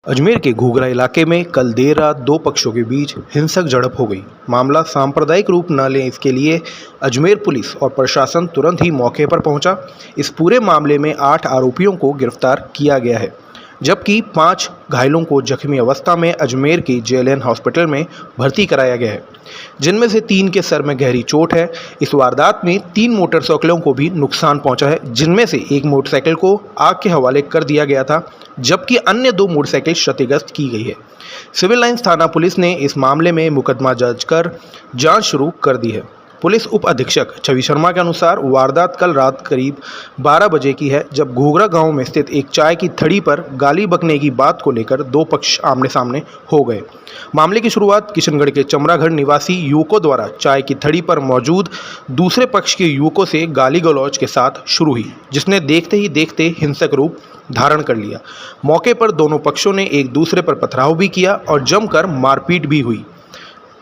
अजमेर के घूघरा इलाके में कल देर रात दो पक्षों के बीच हिंसक झड़प हो गई। मामला सांप्रदायिक रूप न ले इसके लिए अजमेर पुलिस और प्रशासन तुरंत ही मौके पर पहुंचा। इस पूरे मामले में 8 आरोपियों को गिरफ्तार किया गया है, जबकि 5 घायलों को जख्मी अवस्था में अजमेर के जेएलएन हॉस्पिटल में भर्ती कराया गया है, जिनमें से 3 के सर में गहरी चोट है। इस वारदात में 3 मोटरसाइकिलों को भी नुकसान पहुंचा है, जिनमें से एक मोटरसाइकिल को आग के हवाले कर दिया गया था, जबकि अन्य 2 मोटरसाइकिल क्षतिग्रस्त की गई है। सिविल लाइंस थाना पुलिस ने इस मामले में मुकदमा दर्ज कर जांच शुरू कर दी है। पुलिस उप अधीक्षक छवि शर्मा के अनुसार वारदात कल रात करीब 12 बजे की है, जब घूघरा गांव में स्थित एक चाय की थड़ी पर गाली बकने की बात को लेकर 2 पक्ष आमने सामने हो गए। मामले की शुरुआत किशनगढ़ के चमराघर निवासी युवकों द्वारा चाय की थड़ी पर मौजूद दूसरे पक्ष के युवकों से गाली गलौज के साथ शुरू हुई, जिसने देखते ही देखते हिंसक रूप धारण कर लिया। मौके पर दोनों पक्षों ने एक दूसरे पर पथराव भी किया और जमकर मारपीट भी हुई।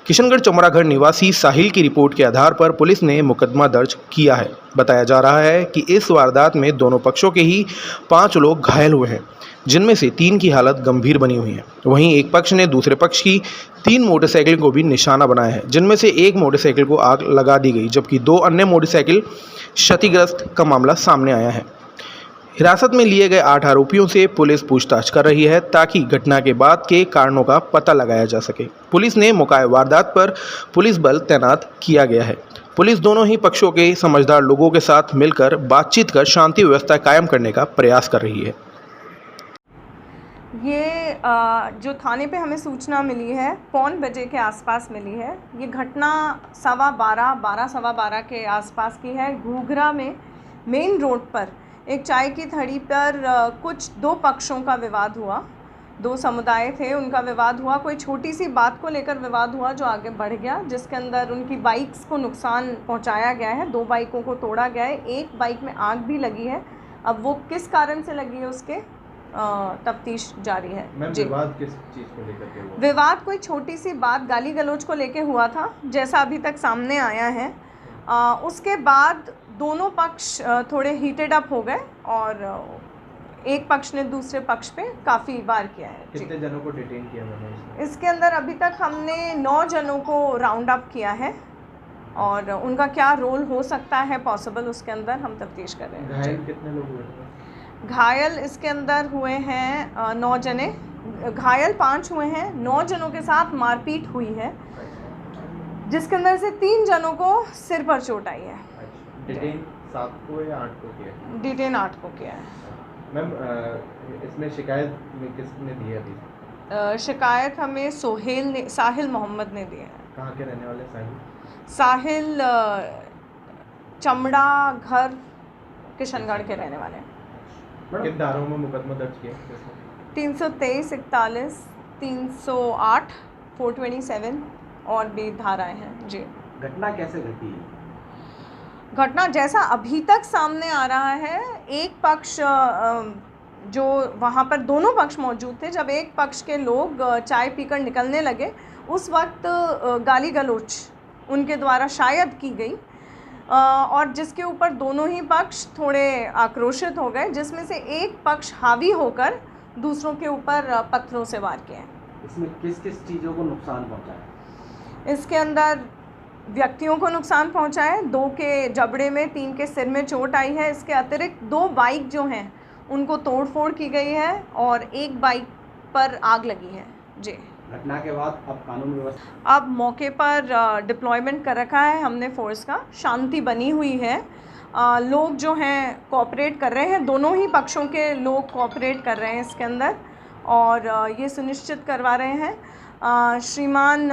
किशनगढ़ चमराघर निवासी साहिल की रिपोर्ट के आधार पर पुलिस ने मुकदमा दर्ज किया है। बताया जा रहा है कि इस वारदात में दोनों पक्षों के ही 5 लोग घायल हुए हैं, जिनमें से 3 की हालत गंभीर बनी हुई है। वहीं एक पक्ष ने दूसरे पक्ष की 3 मोटरसाइकिल को भी निशाना बनाया है, जिनमें से एक मोटरसाइकिल को आग लगा दी गई, जबकि 2 अन्य मोटरसाइकिल क्षतिग्रस्त का मामला सामने आया है। हिरासत में लिए गए 8 आरोपियों से पुलिस पूछताछ कर रही है, ताकि घटना के बाद के कारणों का पता लगाया जा सके। पुलिस ने मौका वारदात पर पुलिस बल तैनात किया गया है। पुलिस दोनों ही पक्षों के समझदार लोगों के साथ मिलकर बातचीत कर शांति व्यवस्था कायम करने का प्रयास कर रही है। ये जो थाने पे हमें सूचना मिली है, पौन बजे के आसपास मिली है। ये घटना 12:15 के आसपास की है। घूघरा में मेन रोड पर एक चाय की थड़ी पर कुछ 2 पक्षों का विवाद हुआ। 2 समुदाय थे, उनका विवाद हुआ। कोई छोटी सी बात को लेकर विवाद हुआ जो आगे बढ़ गया, जिसके अंदर उनकी बाइक्स को नुकसान पहुंचाया गया है। 2 बाइकों को तोड़ा गया है। एक बाइक में आग भी लगी है। अब वो किस कारण से लगी है उसके तफ्तीश जारी है। विवाद किस चीज़ को लेकर के हुआ? विवाद कोई छोटी सी बात गाली गलौज को लेकर हुआ था, जैसा अभी तक सामने आया है। उसके बाद दोनों पक्ष थोड़े हीटेड अप हो गए और एक पक्ष ने दूसरे पक्ष पे काफ़ी वार किया है। कितने जनों को डिटेन किया मैंने इसके अंदर अभी तक हमने 9 जनों को राउंड अप किया है और उनका क्या रोल हो सकता है पॉसिबल, उसके अंदर हम तफ्तीश कर रहे हैं। घायल कितने लोग हुए? घायल इसके अंदर हुए हैं 9 जने। घायल 5 हुए हैं। 9 जनों के साथ मारपीट हुई है, जिसके अंदर से 3 जनों को सिर पर चोट आई है। डिटेन 7 को या 8 को किया है? डिटेन 8 को किया है। मैम, इसमें शिकायत में किसने दी है अभी? शिकायत हमें साहिल मोहम्मद ने दी है। कहाँ के रहने वाले साहिल चमड़ा घर किशनगढ़ के रहने वाले हैं। किन धाराओं में मुकदमा दर्ज किया? 323, 41, 308, 427 और भी धाराएं हैं। जी। घटना कैसे घटी? घटना जैसा अभी तक सामने आ रहा है, एक पक्ष जो वहाँ पर दोनों पक्ष मौजूद थे, जब एक पक्ष के लोग चाय पीकर निकलने लगे, उस वक्त गाली गलौज उनके द्वारा शायद की गई और जिसके ऊपर दोनों ही पक्ष थोड़े आक्रोशित हो गए, जिसमें से एक पक्ष हावी होकर दूसरों के ऊपर पत्थरों से वार किए। इसमें किस किस चीज़ों को नुकसान पहुँचा है? इसके अंदर व्यक्तियों को नुकसान पहुंचा है। 2 के जबड़े में, 3 के सिर में चोट आई है। इसके अतिरिक्त 2 बाइक जो हैं उनको तोड़फोड़ की गई है और एक बाइक पर आग लगी है। जी। घटना के बाद अब कानून व्यवस्था, अब मौके पर डिप्लॉयमेंट कर रखा है हमने फोर्स का। शांति बनी हुई है। लोग जो हैं कोऑपरेट कर रहे हैं, दोनों ही पक्षों के लोग कोऑपरेट कर रहे हैं इसके अंदर और ये सुनिश्चित करवा रहे हैं। श्रीमान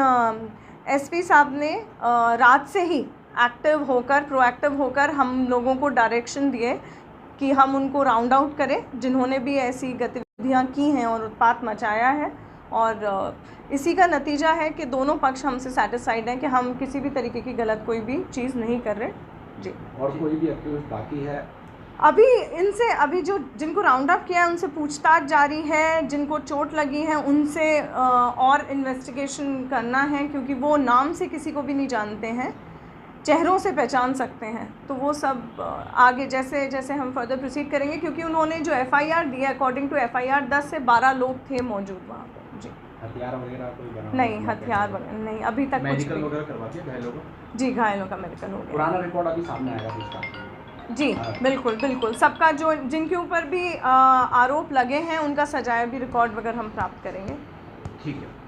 एसपी साहब ने रात से ही प्रोएक्टिव होकर हम लोगों को डायरेक्शन दिए कि हम उनको राउंड आउट करें, जिन्होंने भी ऐसी गतिविधियां की हैं और उत्पात मचाया है। और इसी का नतीजा है कि दोनों पक्ष हमसे सैटिस्फाइड हैं कि हम किसी भी तरीके की गलत कोई भी चीज़ नहीं कर रहे। जी। और कोई भी एक्टिविस्ट बाकी है? अभी जो जिनको राउंड अप किया है उनसे पूछताछ जारी है। जिनको चोट लगी है उनसे और इन्वेस्टिगेशन करना है, क्योंकि वो नाम से किसी को भी नहीं जानते हैं। चेहरों से पहचान सकते हैं। तो वो सब आगे जैसे जैसे हम फर्दर प्रोसीड करेंगे, क्योंकि उन्होंने जो एफआईआर दिया, अकॉर्डिंग टू एफआईआर 10 से 12 लोग थे मौजूद वहाँ पर। जी हथियार वगैरह कोई बना नहीं, हथियार वगैरह नहीं, अभी तक कुछ मेडिकल भी। वगैरह करवा दिया घायलों को? जी, घायलों का मेडिकल हो गया। पुराना रिकॉर्ड अभी सामने आएगा इसका? जी बिल्कुल बिल्कुल, सबका जो जिनके ऊपर भी आरोप लगे हैं उनका सजाया भी रिकॉर्ड वगैरह हम प्राप्त करेंगे। ठीक है।